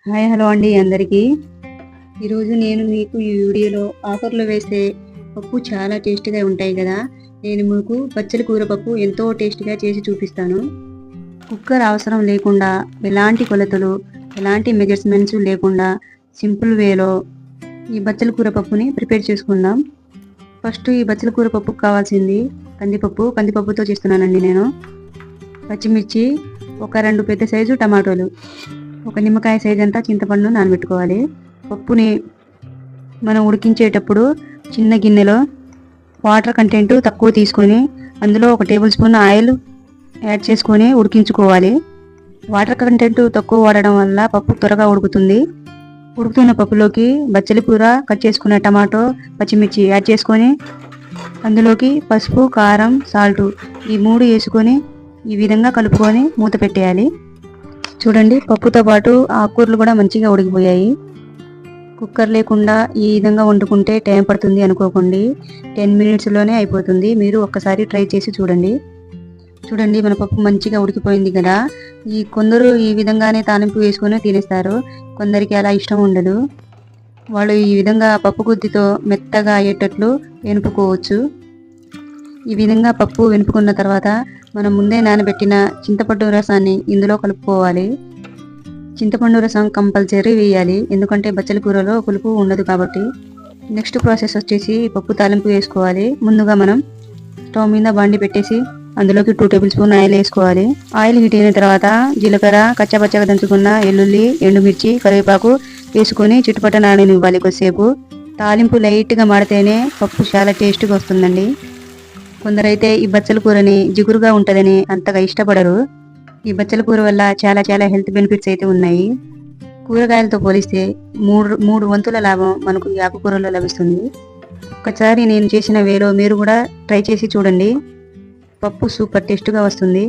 Hi hello అండి అందరికీ. ఈరోజు నేను మీకు ఈ వీడియోలో ఆఫర్లో వేసే పప్పు చాలా టేస్టీగా ఉంటాయి కదా. నేను మీకు బచ్చల కూర పప్పు ఎంతో టేస్టీగా చేసి చూపిస్తాను. కుక్కర్ అవసరం లేకుండా, ఎలాంటి కొలతలు, ఎలాంటి మెజర్మెంట్స్ లేకుండా సింపుల్ వేలో ఈ బచ్చల కూర పప్పుని ప్రిపేర్ చేసుకుందాం. ఫస్ట్ ఈ బచ్చల కూర పప్పుకు కావాల్సింది కందిపప్పుతో చేస్తున్నానండి నేను. పచ్చిమిర్చి, ఒక 2 పెద్ద సైజు టమాటోలు, ఒక నిమ్మకాయ సైజ్ అంతా చింతపండు నానబెట్టుకోవాలి. పప్పుని మనం ఉడికించేటప్పుడు చిన్న గిన్నెలో వాటర్ కంటెంట్ తక్కువ తీసుకొని అందులో 1 టేబుల్ స్పూన్ ఆయిల్ యాడ్ చేసుకొని ఉడికించుకోవాలి. వాటర్ కంటెంట్ తక్కువ వాడడం వల్ల పప్పు త్వరగా ఉడుకుతుంది. ఉడుకుతున్న పప్పులోకి బచ్చలి కూర, కట్ చేసుకున్న టమాటో, పచ్చిమిర్చి యాడ్ చేసుకొని అందులోకి పసుపు, కారం, సాల్ట్ ఈ 3 వేసుకొని ఈ విధంగా కలుపుకొని మూత పెట్టేయాలి. చూడండి, పప్పుతో పాటు ఆకుకూరలు కూడా మంచిగా ఉడికిపోయాయి. కుక్కర్ లేకుండా ఈ విధంగా వండుకుంటే టైం పడుతుంది అనుకోకండి, 10 మినిట్స్లోనే అయిపోతుంది. మీరు ఒక్కసారి ట్రై చేసి చూడండి. మన పప్పు మంచిగా ఉడికిపోయింది కదా. కొందరు ఈ విధంగానే తాలింపు వేసుకొని తినేస్తారు, కొందరికి అలా ఇష్టం ఉండదు. వాళ్ళు ఈ విధంగా పప్పు గుత్తితో మెత్తగా అయ్యేటట్లు వెనుపుకోవచ్చు. ఈ విధంగా పప్పు వెనుపుకున్న తర్వాత మనం ముందే నానబెట్టిన చింతపండు రసాన్ని ఇందులో కలుపుకోవాలి. చింతపండు రసం కంపల్సరీ వేయాలి, ఎందుకంటే బచ్చల కూరలో పులుపు ఉండదు కాబట్టి. నెక్స్ట్ ప్రాసెస్ వచ్చేసి పప్పు తాలింపు వేసుకోవాలి. ముందుగా మనం స్టవ్ మీద బండి పెట్టేసి అందులోకి 2 టేబుల్ స్పూన్ ఆయిల్ వేసుకోవాలి. ఆయిల్ హీట్ అయిన తర్వాత జీలకర్ర, కచ్చాపచ్చగా దంచుకున్న ఎల్లుల్లి, ఎండుమిర్చి, కరివేపాకు వేసుకొని చుట్టుపక్కల నాననివ్వాలి కొద్దిసేపు. తాలింపు లైట్గా మాడితేనే పప్పు చాలా టేస్ట్గా వస్తుందండి. కొందరైతే ఈ బచ్చల కూరని జిగురుగా ఉంటుందని అంతగా ఇష్టపడరు. ఈ బచ్చల కూర వల్ల చాలా హెల్త్ బెనిఫిట్స్ అయితే ఉన్నాయి. కూరగాయలతో పోలిస్తే 3 వంతుల లాభం మనకు ఈ ఆకుకూరలో లభిస్తుంది. ఒకసారి నేను చేసిన వేలో మీరు కూడా ట్రై చేసి చూడండి. పప్పు సూపర్ టేస్ట్గా వస్తుంది.